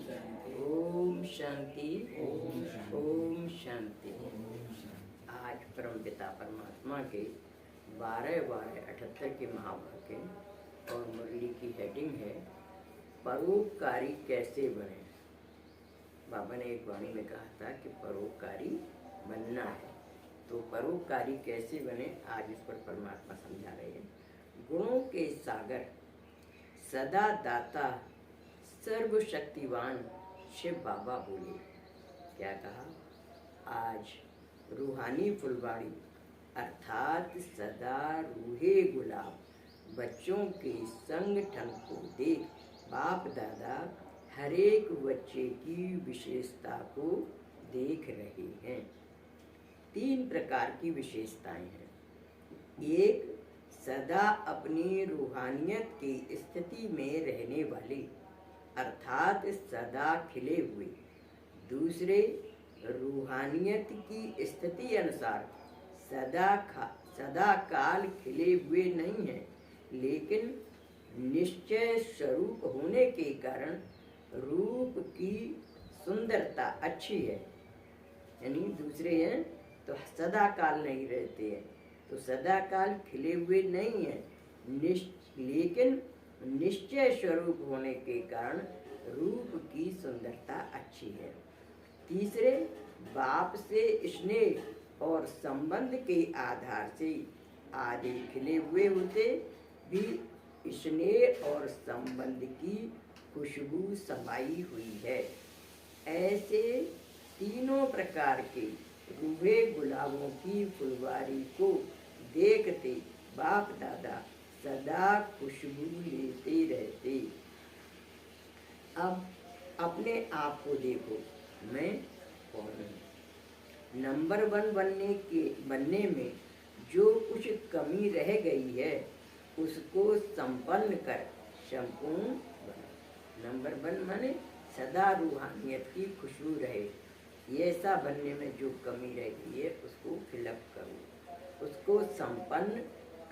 ओम शांति। ओम शांति। आज परम पिता परमात्मा के 12/12/78 के महावाक्य के और मुरली की हेडिंग है परोपकारी कैसे बने। बाबा ने एक वाणी में कहा था कि परोपकारी बनना है, तो परोपकारी कैसे बने आज इस पर परमात्मा समझा रहे हैं। गुणों के सागर सदा दाता सर्वशक्तिवान शिव बाबा बोले। क्या कहा? आज रूहानी फुलवाड़ी अर्थात सदा रूहे गुलाब बच्चों के संगठन को देख बाप दादा हर एक बच्चे की विशेषता को देख रहे हैं। 3 प्रकार की विशेषताएं हैं। एक, सदा अपनी रूहानियत की स्थिति में रहने वाले अर्थात सदा खिले हुए। दूसरे, रूहानियत की स्थिति अनुसार सदा काल खिले हुए नहीं हैं, लेकिन निश्चय स्वरूप होने के कारण रूप की सुंदरता अच्छी है। यानी दूसरे हैं तो सदा काल नहीं रहते हैं, तो सदा काल खिले हुए नहीं है, लेकिन निश्चय स्वरूप होने के कारण रूप की सुंदरता अच्छी है। तीसरे, बाप से स्नेह और संबंध के आधार से आदि खिले हुए होते भी स्नेह और संबंध की खुशबू समाई हुई है। ऐसे तीनों प्रकार के रूहे गुलाबों की फुलवारी को देखते बाप दादा सदा खुशबू लेते रहते। अब अपने आप को देखो, मैं कौन हूँ। नंबर 1 बनने में जो कुछ कमी रह गई है उसको संपन्न कर संपूर्ण बनो। नंबर 1 माने सदा रूहानियत की खुशबू रहे, ये ऐसा बनने में जो कमी रह गई है उसको फिलअप करो, उसको संपन्न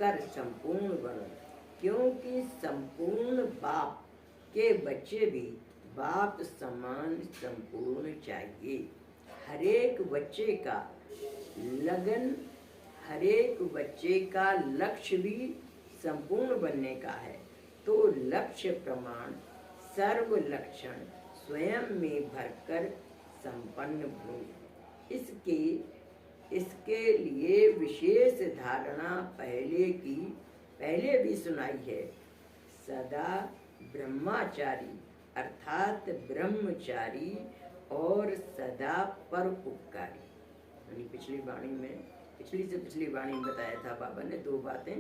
कर संपूर्ण बनो। क्योंकि संपूर्ण बाप के बच्चे भी बाप समान संपूर्ण चाहिए। हरेक बच्चे का लगन, हरेक बच्चे का लक्ष्य भी संपूर्ण बनने का है, तो लक्ष्य प्रमाण सर्व लक्षण स्वयं में भरकर संपन्न बनो। इसके लिए विशेष धारणा पहले भी सुनाई है। सदा ब्रह्मचारी अर्थात ब्रह्मचारी और सदा परोपकारी। यानी पिछली से पिछली वाणी में बताया था बाबा ने 2 बातें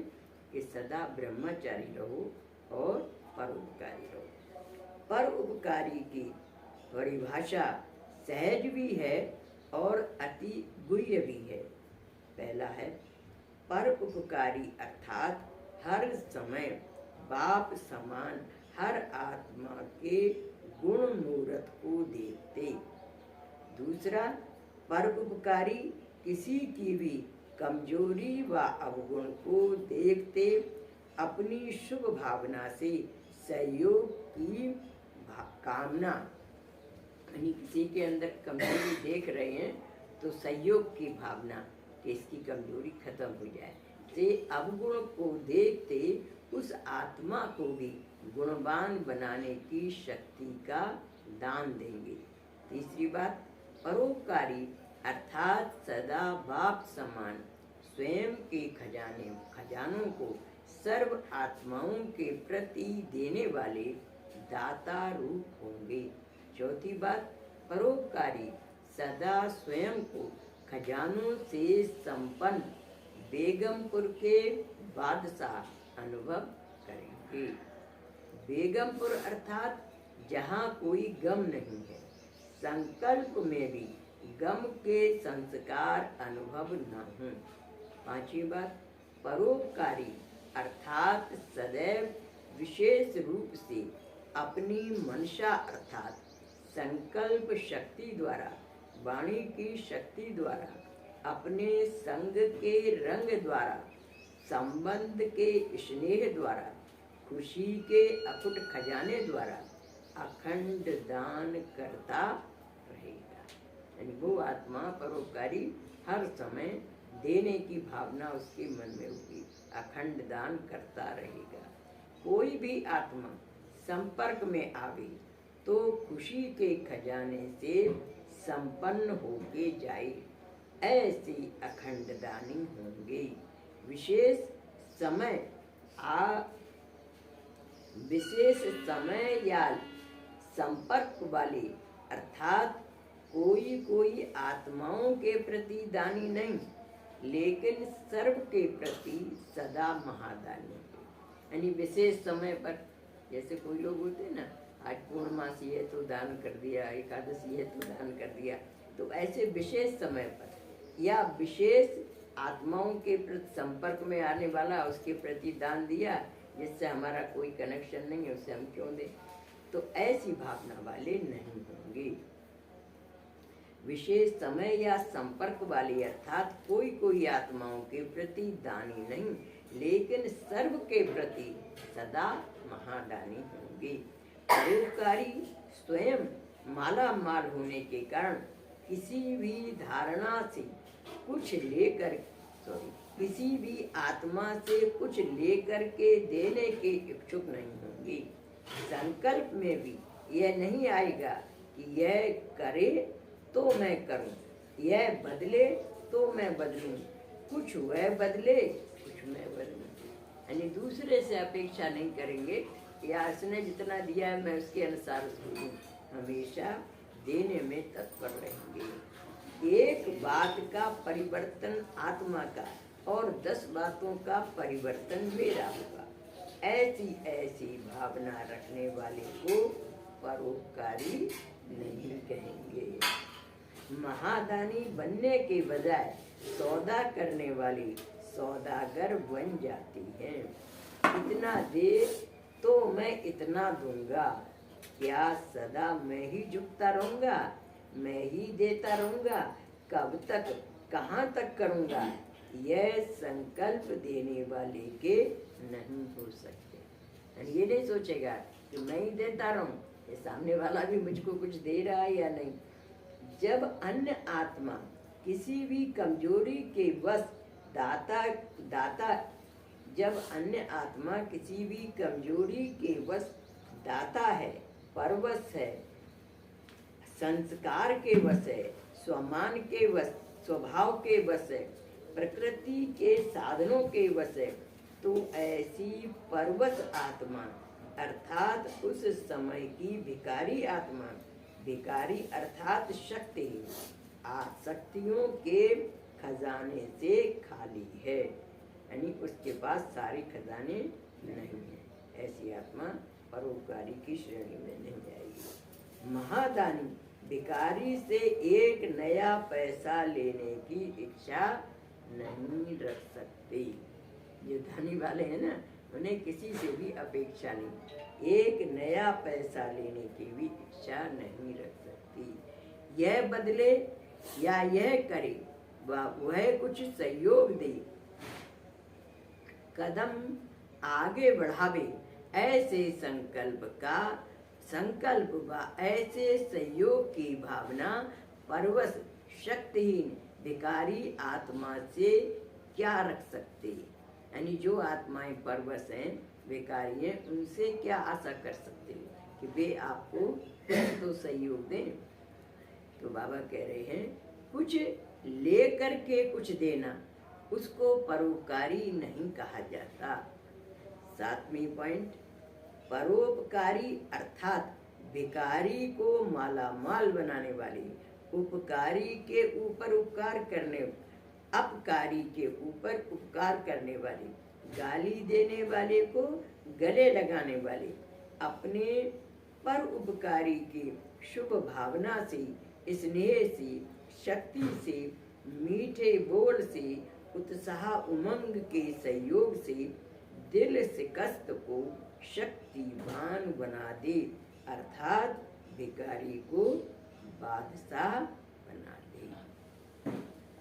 कि सदा ब्रह्मचारी रहो और परोपकारी रहो। परोपकारी की परिभाषा सहज भी है और अति गुह्य भी है। पहला है परोपकारी अर्थात हर समय बाप समान हर आत्मा के गुण मूर्त को देखते। दूसरा, परोपकारी किसी की भी कमजोरी व अवगुण को देखते अपनी शुभ भावना से सहयोग की कामना, यानी किसी के अंदर कमजोरी देख रहे हैं तो सहयोग की भावना कि इसकी कमजोरी खत्म हो जाए, से अवगुण को देखते उस आत्मा को भी गुणवान बनाने की शक्ति का दान देंगे। तीसरी बात, परोपकारी अर्थात सदा बाप समान स्वयं के खजानों को सर्व आत्माओं के प्रति देने वाले दाता रूप होंगे। चौथी बात, परोपकारी सदा स्वयं को खजानों से संपन्न बेगमपुर के बादशाह अनुभव करेंगे। बेगमपुर अर्थात जहाँ कोई गम नहीं है, संकल्प में भी गम के संस्कार अनुभव न हों। पांचवी बात, परोपकारी अर्थात सदैव विशेष रूप से अपनी मनसा अर्थात संकल्प शक्ति द्वारा, वाणी की शक्ति द्वारा, अपने संग के रंग द्वारा, संबंध के स्नेह द्वारा, खुशी के अकुट खजाने द्वारा अखंड दान करता रहेगा। यानी वो आत्मा परोपकारी हर समय देने की भावना उसके मन में होगी, अखंड दान करता रहेगा। कोई भी आत्मा संपर्क में आवे तो खुशी के खजाने से संपन्न होके जाए, ऐसे अखंड दानी होंगे। विशेष समय या संपर्क वाले अर्थात कोई कोई आत्माओं के प्रति दानी नहीं, लेकिन सर्व के प्रति सदा महादानी है। यानी विशेष समय पर, जैसे कोई लोग होते हैं ना, आज पूर्णमासी है तो दान कर दिया, एकादशी है तो दान कर दिया, तो ऐसे विशेष समय पर या विशेष आत्माओं के प्रति संपर्क में आने वाला उसके प्रति दान दिया, जिससे हमारा कोई कनेक्शन नहीं है, उसे हम क्यों दें, तो ऐसी भावना वाले नहीं होंगे। विशेष समय या संपर्क वाले अर्थात कोई कोई आत्माओं के प्रति दानी नहीं, लेकिन सर्व के प्रति सदा महादानी होंगे। परोपकारी स्वयं माला माल होने के कारण किसी भी धारणा से कुछ लेकर किसी भी आत्मा से कुछ लेकर के देने के इच्छुक नहीं होंगे। संकल्प में भी यह नहीं आएगा कि यह करे तो मैं करूं, यह बदले तो मैं बदलूं, कुछ वह बदले कुछ मैं बदलूं। यानी दूसरे से अपेक्षा नहीं करेंगे या उसने जितना दिया है मैं उसके अनुसार उसको दूं, हमेशा देने में तत्पर रहेंगे। एक बात का परिवर्तन आत्मा का और 10 बातों का परिवर्तन मेरा होगा, ऐसी ऐसी भावना रखने वाले को परोपकारी नहीं कहेंगे। महादानी बनने के बजाय सौदा करने वाली सौदागर बन जाती है। इतना दे तो मैं इतना दूंगा, क्या सदा मैं ही झुकता रहूंगा, मैं ही देता रहूंगा, कब तक कहाँ तक करूंगा, यह संकल्प देने वाले के नहीं हो सकते। ये नहीं सोचेगा कि मैं ही देता रहूं, ये सामने वाला भी मुझको कुछ दे रहा है या नहीं। जब अन्य आत्मा किसी भी कमजोरी के वश जब अन्य आत्मा किसी भी कमजोरी के वश दाता है, परवश है, संस्कार के वश है, स्वमान के वश, स्वभाव के वश है, प्रकृति के साधनों के वश है, तो ऐसी परवश आत्मा अर्थात उस समय की भिकारी आत्मा, भिकारी अर्थात शक्ति आसक्तियों के खजाने से खाली है, यानी उसके पास सारे खजाने नहीं है। ऐसी आत्मा परोपकारी की श्रेणी में नहीं आएगी। महादानी भिखारी से एक नया पैसा लेने की इच्छा नहीं रख सकते। जो धनी वाले हैं ना, उन्हें किसी से भी अपेक्षा नहीं, एक नया पैसा लेने की भी इच्छा नहीं रख सकती। यह बदले या यह करे, वह कुछ सहयोग दे, कदम आगे बढ़ावे, ऐसे संकल्प व ऐसे सहयोग की भावना परवश शक्तिहीन भिखारी आत्मा से क्या रख सकते। यानी जो आत्माएं परवश हैं, भिखारी हैं, उनसे क्या आशा कर सकते हो कि वे आपको तो सहयोग दें। तो बाबा कह रहे हैं कुछ ले करके कुछ देना, उसको परोपकारी नहीं कहा जाता। 7वां पॉइंट, परोपकारी अर्थात भिखारी को मालामाल बनाने वाली, उपकारी के ऊपर उपकार करने, अपकारी के ऊपर उपकार करने वाली, गाली देने वाले को गले लगाने वाले, अपने पर उपकारी की शुभ भावना से, स्नेह से, शक्ति से, मीठे बोल से, उत्साह उमंग के सहयोग से दिल शिकस्त को शक्तिवान बना दे, अर्थात भिखारी को बादशाह बना दे।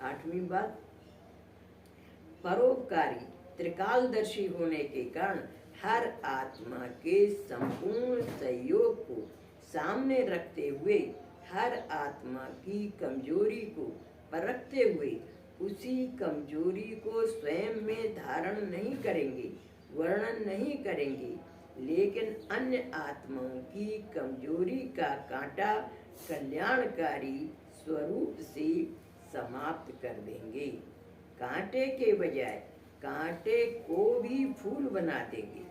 8वीं बात, परोपकारी त्रिकालदर्शी होने के कारण हर आत्मा के संपूर्ण सहयोग को सामने रखते हुए हर आत्मा की कमजोरी को परखते हुए उसी कमजोरी को स्वयं में धारण नहीं करेंगे, वर्णन नहीं करेंगे, लेकिन अन्य आत्माओं की कमजोरी का कांटा कल्याणकारी स्वरूप से समाप्त कर देंगे। कांटे के बजाय कांटे को भी फूल बना देंगे।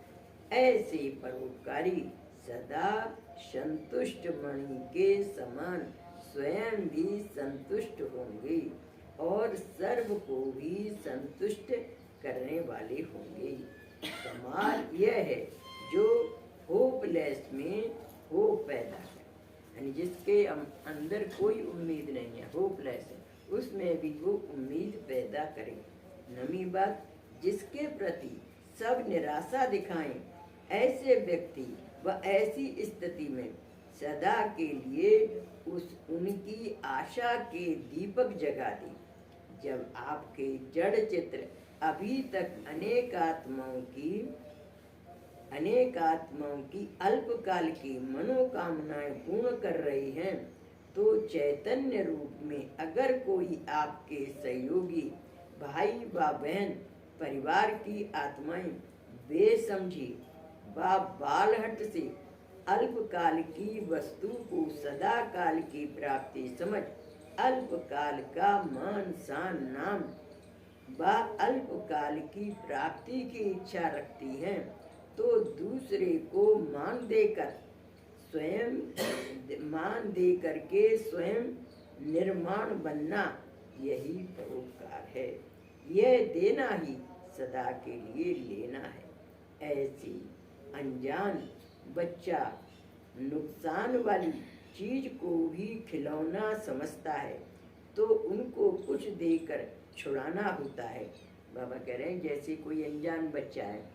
ऐसे परोपकारी सदा संतुष्ट मणि के समान स्वयं भी संतुष्ट होंगे और सर्व को भी संतुष्ट करने वाले होंगे। कमाल यह है जो होपलेस में होप पैदा करे, यानी जिसके अंदर कोई उम्मीद नहीं है, होपलेस है, उसमें भी वो उम्मीद पैदा करे। नवी बात, जिसके प्रति सब निराशा दिखाएं, ऐसे व्यक्ति व ऐसी स्थिति में सदा के लिए उनकी आशा के दीपक जगा दी। जब आपके जड़ चित्र अभी तक अनेक आत्माओं की अल्पकाल की मनोकामनाएं पूर्ण कर रही हैं, तो चैतन्य रूप में अगर कोई आपके सहयोगी भाई व बहन परिवार की आत्माएं बेसमझी व बालहट से अल्पकाल की वस्तु को सदा काल की प्राप्ति समझ अल्पकाल का मान शान नाम व अल्पकाल की प्राप्ति की इच्छा रखती हैं, तो दूसरे को मान देकर के स्वयं निर्माण बनना यही परोपकार है। यह देना ही सदा के लिए लेना है। ऐसी अनजान बच्चा नुकसान वाली चीज को भी खिलौना समझता है, तो उनको कुछ देकर छुड़ाना होता है। बाबा कह रहे हैं जैसे कोई अनजान बच्चा है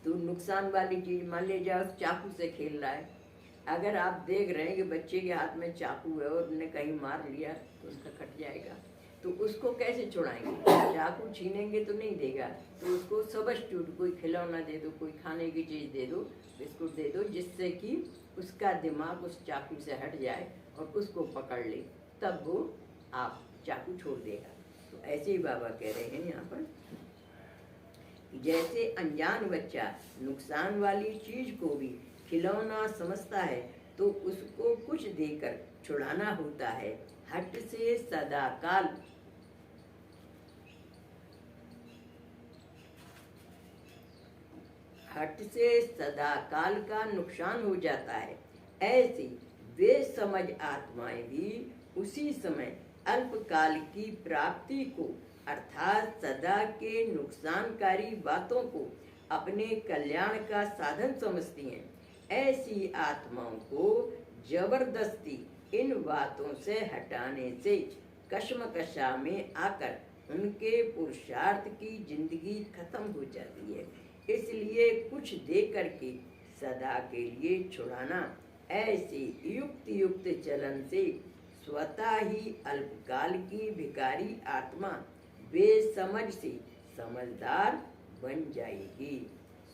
तो नुकसान वाली चीज, मान ले जाओ चाकू से खेल रहा है, अगर आप देख रहे हैं कि बच्चे के हाथ में चाकू है और उन्हें कहीं मार लिया तो उसका कट जाएगा, तो उसको कैसे छुड़ाएंगे? चाकू छीनेंगे तो नहीं देगा, तो उसको सब्स्टिट्यूट कोई खिलौना दे दो, कोई खाने की चीज़ दे दो, बिस्कुट दे दो, जिससे कि उसका दिमाग उस चाकू से हट जाए और उसको पकड़ ले, तब वो आप चाकू छोड़ देगा। तो ऐसे ही बाबा कह रहे हैं यहाँ पर, जैसे अनजान बच्चा नुकसान वाली चीज को भी खिलौना समझता है, तो उसको कुछ देकर छुड़ाना होता है। हट से सदा काल का नुकसान हो जाता है। ऐसी बेसमझ आत्माएं भी उसी समय अल्पकाल की प्राप्ति को अर्थात सदा के नुकसानकारी बातों को अपने कल्याण का साधन समझती हैं। ऐसी आत्माओं को जबरदस्ती इन बातों से हटाने से कश्मकशा में आकर उनके पुरुषार्थ की जिंदगी खत्म हो जाती है। इसलिए कुछ दे करके सदा के लिए छुड़ाना, ऐसे युक्त चलन से स्वतः ही अल्पकाल की भिखारी आत्मा बेसमझ से समझदार बन जाएगी।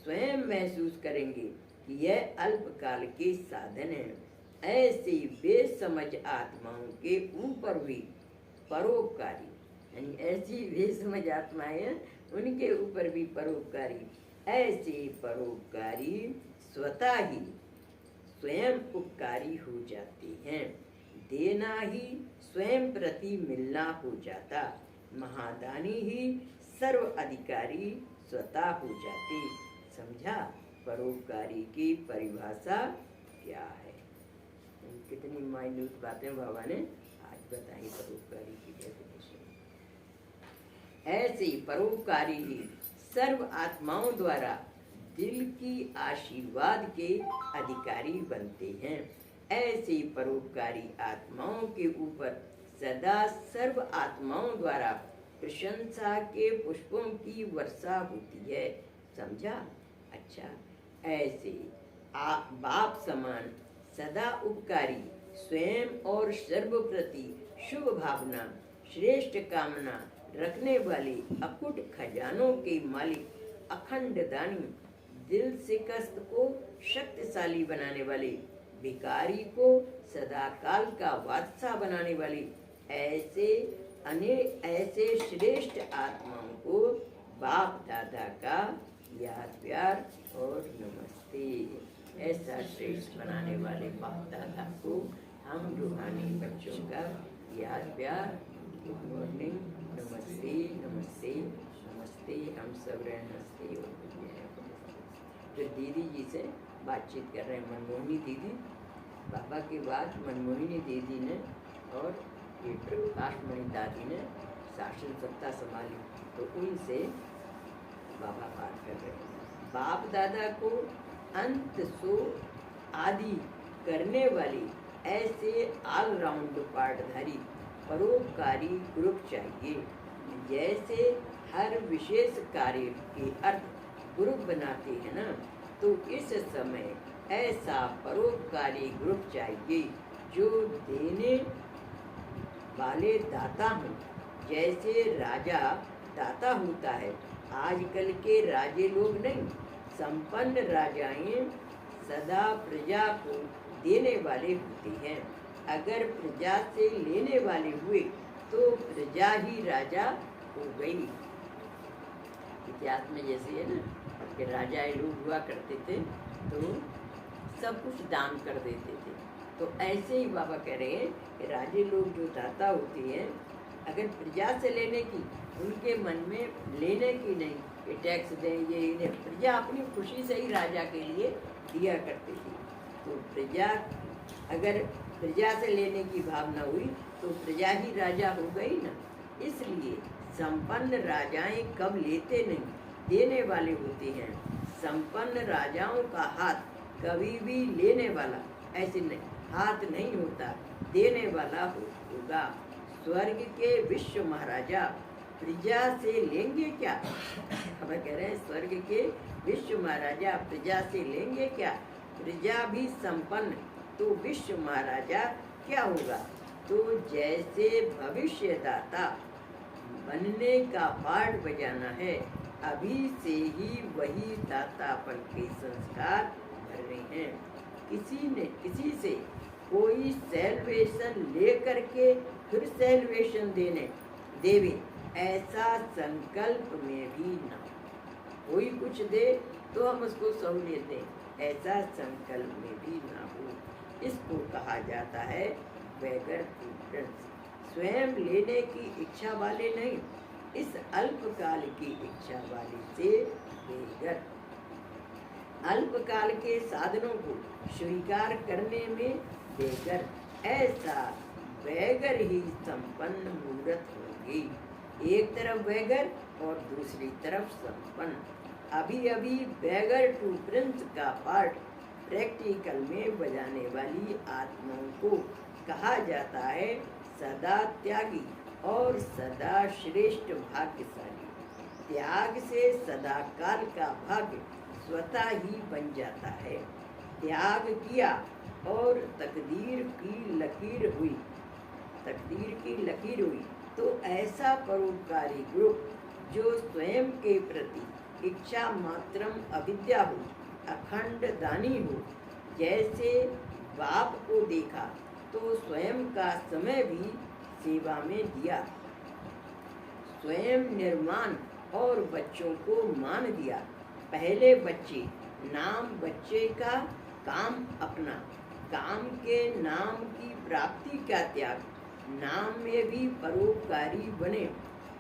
स्वयं महसूस करेंगे कि यह अल्पकाल के साधन है। ऐसी बेसमझ आत्माओं के ऊपर भी परोपकारी, यानी ऐसी बेसमझ आत्माएं हैं उनके ऊपर भी परोपकारी, ऐसे परोपकारी स्वतः ही स्वयं उपकारी हो जाते हैं। देना ही स्वयं प्रति मिलना हो जाता, महादानी ही सर्व अधिकारी स्वतः हो जाते। समझा परोपकारी की परिभाषा क्या है? कितनी माइन्यूट बातें बाबा ने आज बताई परोपकारी की डेफिनेशन। ऐसे परोपकारी ही सर्व आत्माओं द्वारा दिल की आशीर्वाद के अधिकारी बनते हैं। ऐसे परोपकारी आत्माओं के ऊपर सदा सर्व आत्माओं द्वारा प्रशंसा के पुष्पों की वर्षा होती है। समझा? अच्छा, ऐसे बाप समान सदा उपकारी, स्वयं और सर्व प्रति शुभ भावना, श्रेष्ठ कामना रखने वाले अकुट खजानों के मालिक, अखंड दानी, दिल शिकस्त को शक्तिशाली बनाने वाले, भिखारी को सदा काल का बादशाह बनाने वाली ऐसे श्रेष्ठ आत्माओं को बाप दादा का याद प्यार और नमस्ते। ऐसा श्रेष्ठ बनाने वाले बाप दादा को हम रूहानी बच्चों का याद प्यार, गुड मॉर्निंग, नमस्ते नमस्ते नमस्ते, हम सब नमस्ते। जो दीदी जी से बातचीत कर रहे हैं, मनमोहिनी दीदी, बाबा के बाद मनमोहिनी दीदी ने और ये प्रकाशमणि दादी ने शासन सत्ता संभाली, तो उनसे बाबा बात कर रहे हैं। बाप दादा को अंत सो आदि करने वाली ऐसे ऑलराउंड पाठधारी परोपकारी ग्रुप चाहिए। जैसे हर विशेष कार्य के अर्थ ग्रुप बनाते हैं ना, तो इस समय ऐसा परोपकारी ग्रुप चाहिए जो देने वाले दाता हों। जैसे राजा दाता होता है, आजकल के राजे लोग नहीं, संपन्न राजाएं सदा प्रजा को देने वाले होते हैं। अगर प्रजा से लेने वाले हुए तो प्रजा ही राजा हो गई। इतिहास में जैसे है ना कि राजा लोग हुआ करते थे तो सब कुछ दान कर देते थे, तो ऐसे ही बाबा कह रहे हैं कि राजे लोग जो दाता होते हैं, अगर प्रजा से लेने की उनके मन में लेने की नहीं, ये टैक्स दें ये इन्हें, प्रजा अपनी खुशी से ही राजा के लिए दिया करती थी। तो प्रजा अगर प्रजा से लेने की भावना हुई तो प्रजा ही राजा हो गई ना। इसलिए संपन्न राजाएं कब लेते नहीं, देने वाले होते हैं। संपन्न राजाओं का हाथ कभी भी लेने वाला ऐसे नहीं हाथ नहीं होता, देने वाला होगा। स्वर्ग के विश्व महाराजा प्रजा से लेंगे क्या? हम कह रहे हैं स्वर्ग के विश्व महाराजा प्रजा से लेंगे क्या? प्रजा भी संपन्न तो विश्व महाराजा क्या होगा? तो जैसे भविष्यदाता बनने का पाठ बजाना है, अभी से ही वही दातापन के संस्कार भर रहे हैं। किसी से कोई सैल्वेशन ले करके फिर सैल्वेशन देवे, ऐसा संकल्प में भी ना। कोई कुछ दे तो हम उसको सहूलियत दें, ऐसा संकल्प में भी ना हो। इसको कहा जाता है बेगर प्रेफरेंस। स्वयं लेने की इच्छा वाले नहीं, इस अल्पकाल की इच्छा वाले से बेगर। अल्पकाल के साधनों को स्वीकार करने में बेगर, ऐसा बेगर ही संपन्न मूर्त होगी। एक तरफ बेगर और दूसरी तरफ संपन्न। अभी अभी बेगर टू प्रिंस का पार्ट प्रैक्टिकल में बजाने वाली आत्माओं को कहा जाता है सदा त्यागी और सदा श्रेष्ठ भाग्यशाली। त्याग से सदा काल का भाग्य स्वतः ही बन जाता है। त्याग किया और तकदीर की लकीर हुई तो ऐसा परोपकारी ग्रुप जो स्वयं के प्रति इच्छा मात्रम अविद्या हो, अखंड दानी हो। जैसे बाप को देखा तो स्वयं का समय भी सेवा में दिया, स्वयं निर्माण और बच्चों को मान दिया। पहले बच्चे नाम बच्चे का, काम अपना, काम के नाम की प्राप्ति का त्याग, नाम में भी परोपकारी बने।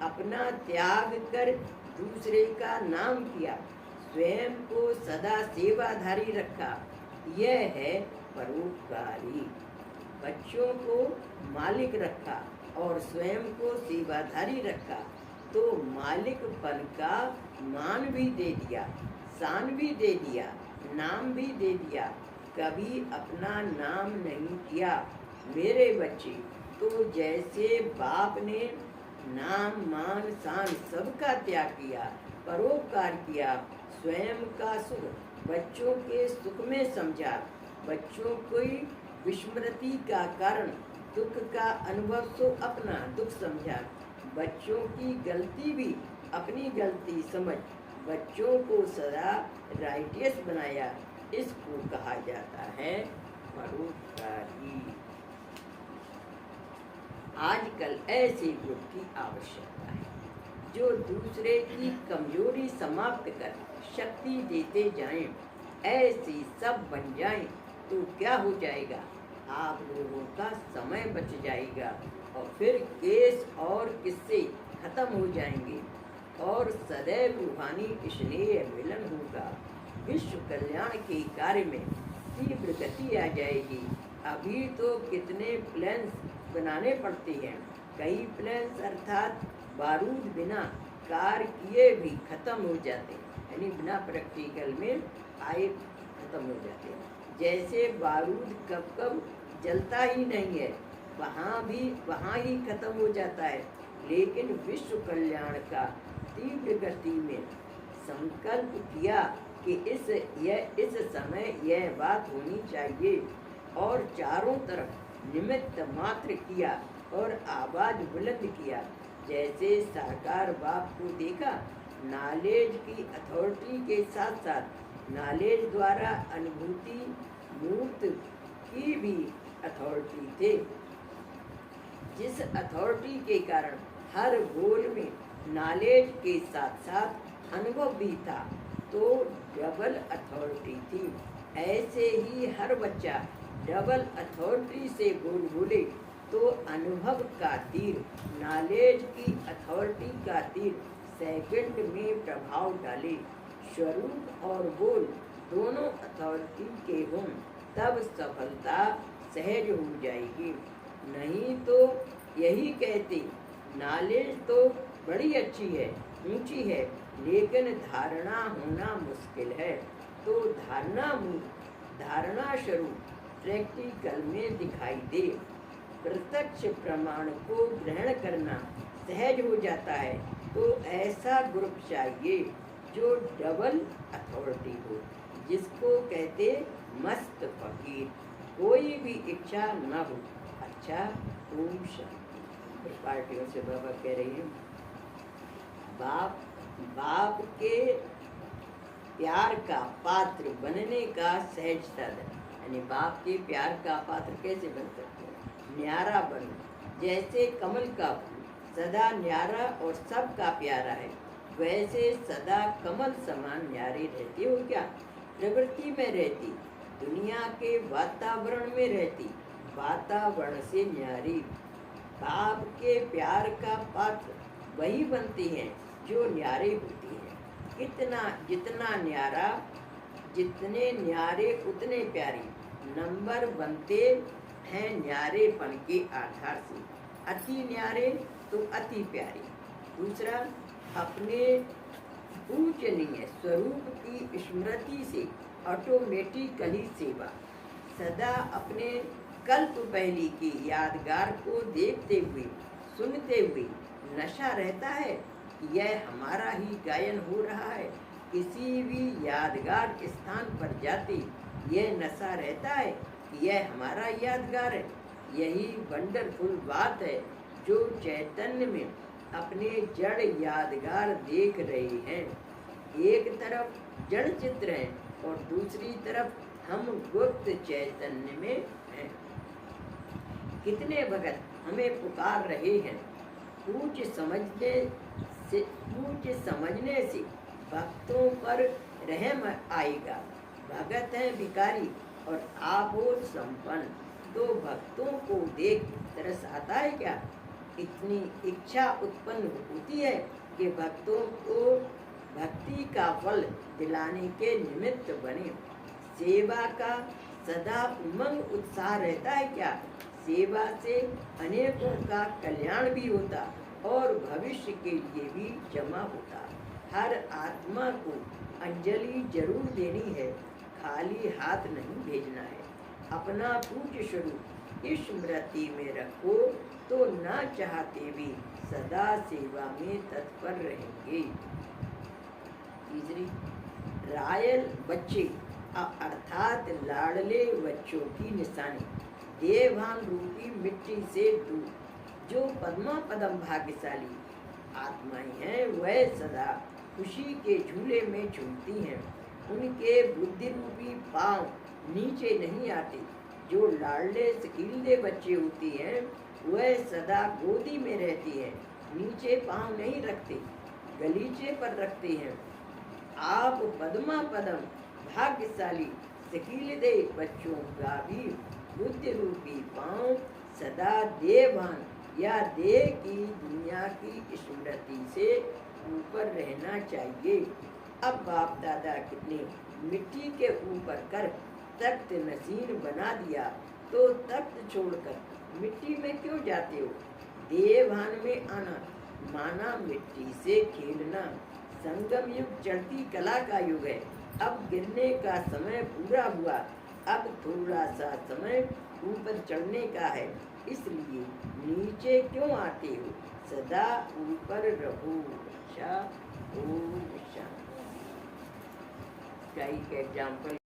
अपना त्याग कर दूसरे का नाम किया, स्वयं को सदा सेवाधारी रखा, यह है परोपकारी। बच्चों को मालिक रखा और स्वयं को सेवाधारी रखा, तो मालिकपन का मान भी दे दिया, शान भी दे दिया, नाम भी दे दिया। कभी अपना नाम नहीं किया मेरे बच्चे। तो जैसे बाप ने नाम मान शान सबका त्याग किया, परोपकार किया, स्वयं का सुख बच्चों के सुख में समझा, बच्चों को विस्मृति का कारण दुख का अनुभव तो अपना दुख समझा, बच्चों की गलती भी अपनी गलती समझ, बच्चों को सदा राइटियस बनाया। इसको कहा जाता है परोपकारी। आजकल ऐसे गुरु की आवश्यकता है जो दूसरे की कमजोरी समाप्त कर शक्ति देते जाएं। ऐसे सब बन जाएं तो क्या हो जाएगा, आप लोगों का समय बच जाएगा और फिर केस और किस्से खत्म हो जाएंगे और सदैव रूहानी स्नेह मिलन होगा। विश्व कल्याण के कार्य में तीव्र गति आ जाएगी। अभी तो कितने प्लान्स बनाने पड़ते हैं, कई प्लान्स अर्थात बारूद बिना कार्य किए भी खत्म हो जाते हैं, यानी बिना प्रैक्टिकल में आए खत्म हो जाते हैं। जैसे बारूद कब कब जलता ही नहीं है, वहाँ ही खत्म हो जाता है। लेकिन विश्व कल्याण का तीव्र गति में संकल्प किया कि इस समय यह बात होनी चाहिए और चारों तरफ निमित्त मात्र किया और आवाज बुलंद किया। जैसे साकार बाप को देखा, नॉलेज की अथॉरिटी के साथ साथ नॉलेज द्वारा अनुभूति मूर्त की भी अथॉरिटी थे, जिस अथॉरिटी के कारण हर बोल में नॉलेज के साथ साथ अनुभव भी था, तो डबल अथॉरिटी थी। ऐसे ही हर बच्चा डबल अथॉरिटी से बोले तो अनुभव का तीर, नॉलेज की अथॉरिटी का तीर सेकंड में प्रभाव डाले। स्वरूप और बोल दोनों अथॉरिटी के हों तब सफलता सहज हो जाएगी। नहीं तो यही कहते, नॉलेज तो बड़ी अच्छी है, ऊंची है, लेकिन धारणा होना मुश्किल है। तो धारणा स्वरूप प्रैक्टिकल में दिखाई दे। प्रत्यक्ष प्रमाण को ग्रहण करना सहज हो जाता है। तो ऐसा ग्रुप चाहिए जो डबल अथॉरिटी हो, जिसको कहते मस्त फकीर, कोई भी इच्छा न हो। अच्छा, ओम शांति। पार्टियों से बाबा कह रही हैं, बाप के प्यार का पात्र बनने का सहज साधन, यानी बाप के प्यार का पात्र कैसे बन सकते हैं, न्यारा बनो। जैसे कमल का फूल सदा न्यारा और सबका प्यारा है, वैसे सदा कमल समान न्यारे रहती हो क्या, प्रवृत्ति में रहती, दुनिया के वातावरण में रहती, वातावरण से न्यारी। बाप के प्यार का पात्र वही बनती हैं जो न्यारे होती हैं। जितना न्यारा, जितने न्यारे उतने प्यारी। नंबर बनते हैं न्यारेपन के आधार से। अति न्यारे तो अति प्यारी। दूसरा, अपने पूजनीय स्वरूप की स्मृति से ऑटोमेटिकली सेवा। सदा अपने कल्प पहली की यादगार को देखते हुए सुनते हुए नशा रहता है कि यह हमारा ही गायन हो रहा है। किसी भी यादगार स्थान पर जाते यह नशा रहता है कि यह हमारा यादगार है। यही वंडरफुल बात है जो चैतन्य में अपने जड़ यादगार देख रहे हैं। एक तरफ जड़ चित्र है और दूसरी तरफ हम गुप्त चैतन्य में हैं। कितने भगत हमें पुकार रहे हैं। पूछ समझने से भक्तों पर रहम आएगा। भगत है भिखारी और आप हो संपन्न, तो भक्तों को देख तरस आता है क्या? इतनी इच्छा उत्पन्न होती है कि भक्तों को भक्ति का फल दिलाने के निमित्त बने। सेवा का सदा उमंग उत्साह रहता है क्या? सेवा से अनेकों का कल्याण भी होता और भविष्य के लिए भी जमा होता। हर आत्मा को अंजलि जरूर देनी है, खाली हाथ नहीं भेजना है। अपना पूज्य स्वरूप स्मृति में रखो तो न चाहते भी सदा सेवा में तत्पर रहेंगे। तीसरी, रायल बच्चे अर्थात लाडले बच्चों की निशानी देवान रूपी मिट्टी से दूर जो पद्मा पदम भाग्यशाली आत्माएं हैं, वह सदा खुशी के झूले में झूलती हैं। उनके बुद्धि रूपी पांव नीचे नहीं आते, जो लाडले सकीले बच्चे होते हैं वह सदा गोदी में रहती है, नीचे पांव नहीं रखते, गलीचे पर रखते हैं। आप पद्मा पदम भाग्यशाली सकीले बच्चों का भी बुद्धि रूपी पांव सदा देवान या देह की दुनिया की स्मृति से ऊपर रहना चाहिए। अब बाप दादा ने मिट्टी के ऊपर कर तख्त नसीन बना दिया, तो तख्त छोड़कर मिट्टी में क्यों जाते हो? देवभान में आना माना मिट्टी से खेलना। संगम युग चढ़ती कला का युग है। अब गिरने का समय पूरा हुआ, अब थोड़ा सा समय ऊपर चढ़ने का है, इसलिए नीचे क्यों आते हो? सदा ऊपर रहो। ओम शांति। का एग्जाम्पल